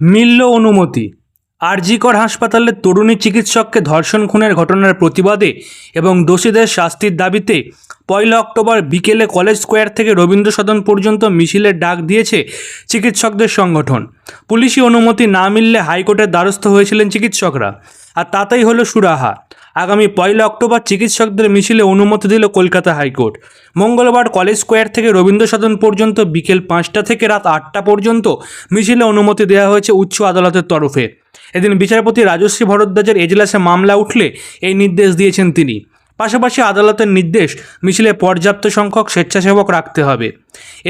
মিলল অনুমতি। আরজিকর হাসপাতালের তরুণী চিকিৎসককে ধর্ষণ খুনের ঘটনার প্রতিবাদে এবং দোষীদের শাস্তির দাবিতে 1 অক্টোবর বিকেলে কলেজ স্কোয়ার থেকে রবীন্দ্র সদন পর্যন্ত মিছিলের ডাক দিয়েছে চিকিৎসকদের সংগঠন। পুলিশি অনুমতি না মিললে হাইকোর্টের দ্বারস্থ হয়েছিলেন চিকিৎসকরা, আর তাতেই হলো সুরাহা। আগামী 1 অক্টোবর চিকিৎসকদের মিছিলে অনুমতি দিল কলকাতা হাইকোর্ট। মঙ্গলবার কলেজ স্কোয়ার থেকে রবীন্দ্র সদন পর্যন্ত বিকেল 5টা থেকে রাত 8টা পর্যন্ত মিছিলে অনুমতি দেওয়া হয়েছে উচ্চ আদালতের তরফে। এদিন বিচারপতি রাজশ্রী ভরদ্বাজের এজলাসে মামলা উঠলে এই নির্দেশ দিয়েছেন তিনি। পাশাপাশি আদালতের নির্দেশ, মিছিলে পর্যাপ্ত সংখ্যক স্বেচ্ছাসেবক রাখতে হবে।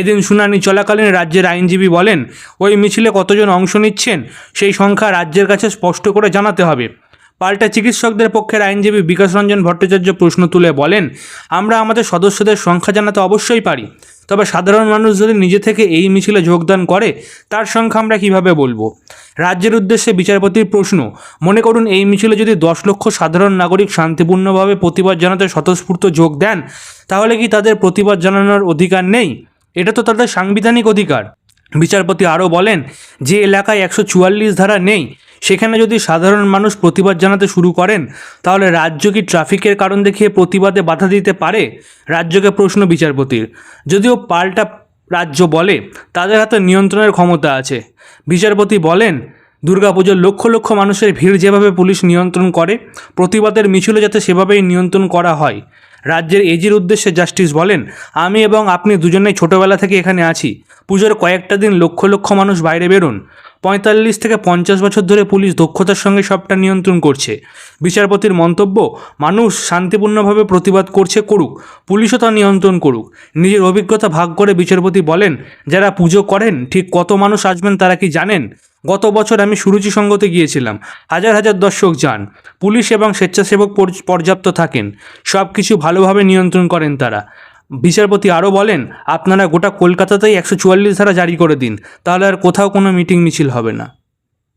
এদিন শুনানি চলাকালীন রাজ্যের আইনজীবী বলেন, ওই মিছিলে কতজন অংশ নিচ্ছেন সেই সংখ্যা রাজ্যের কাছে স্পষ্ট করে জানাতে হবে। পাল্টা চিকিৎসকদের পক্ষের আইনজীবী বিকাশ রঞ্জন ভট্টাচার্য প্রশ্ন তুলে বলেন, আমরা আমাদের সদস্যদের সংখ্যা জানাতে অবশ্যই পারি, তবে সাধারণ মানুষ যদি নিজে থেকে এই মিছিলে যোগদান করে তার সংখ্যা আমরা কীভাবে বলবো? রাজ্যের উদ্দেশ্যে বিচারপতির প্রশ্ন, মনে করুন এই মিছিলে যদি 10 লক্ষ সাধারণ নাগরিক শান্তিপূর্ণভাবে প্রতিবাদ জানাতে স্বতঃস্ফূর্ত যোগ দেন, তাহলে কি তাদের প্রতিবাদ জানানোর অধিকার নেই? এটা তো তাদের সাংবিধানিক অধিকার। বিচারপতি আরও বলেন, যে এলাকায় 144 ধারা নেই সেখানে যদি সাধারণ মানুষ প্রতিবাদ জানাতে শুরু করেন, তাহলে রাজ্য কি ট্রাফিকের কারণ দেখিয়ে প্রতিবাদে বাধা দিতে পারে? রাজ্যকে প্রশ্ন বিচারপতির। যদিও পাল্টা রাজ্য বলে তাদের হাতে নিয়ন্ত্রণের ক্ষমতা আছে। বিচারপতি বলেন, দুর্গাপুজোর লক্ষ লক্ষ মানুষের ভিড় যেভাবে পুলিশ নিয়ন্ত্রণ করে, প্রতিবাদের মিছিলে যাতে সেভাবেই নিয়ন্ত্রণ করা হয়। রাজ্যের এজির উদ্দেশ্যে জাস্টিস বলেন, আমি এবং আপনি দুজনেই ছোটোবেলা থেকে এখানে আছি। পুজোর কয়েকটা দিন লক্ষ লক্ষ মানুষ বাইরে বেরোন। 45 থেকে 50 বছর ধরে পুলিশ দক্ষতার সঙ্গে সবটা নিয়ন্ত্রণ করছে। বিচারপতির মন্তব্য, মানুষ শান্তিপূর্ণভাবে প্রতিবাদ করছে, করুক, পুলিশও তা নিয়ন্ত্রণ করুক। নিজের অভিজ্ঞতা ভাগ করে বিচারপতি বলেন, যারা পুজো করেন ঠিক কত মানুষ আসবেন তারা কি জানেন? গত বছর আমি সুরুচি সঙ্গতে গিয়েছিলাম, হাজার হাজার দর্শক যান। পুলিশ এবং স্বেচ্ছাসেবক পর্যাপ্ত থাকেন, সব কিছু ভালোভাবে নিয়ন্ত্রণ করেন তারা। বিচারপতি আরও বলেন, আপনারা গোটা কলকাতাতেই 144 ধারা জারি করে দিন, তাহলে আর কোথাও কোনো মিটিং মিছিল হবে না।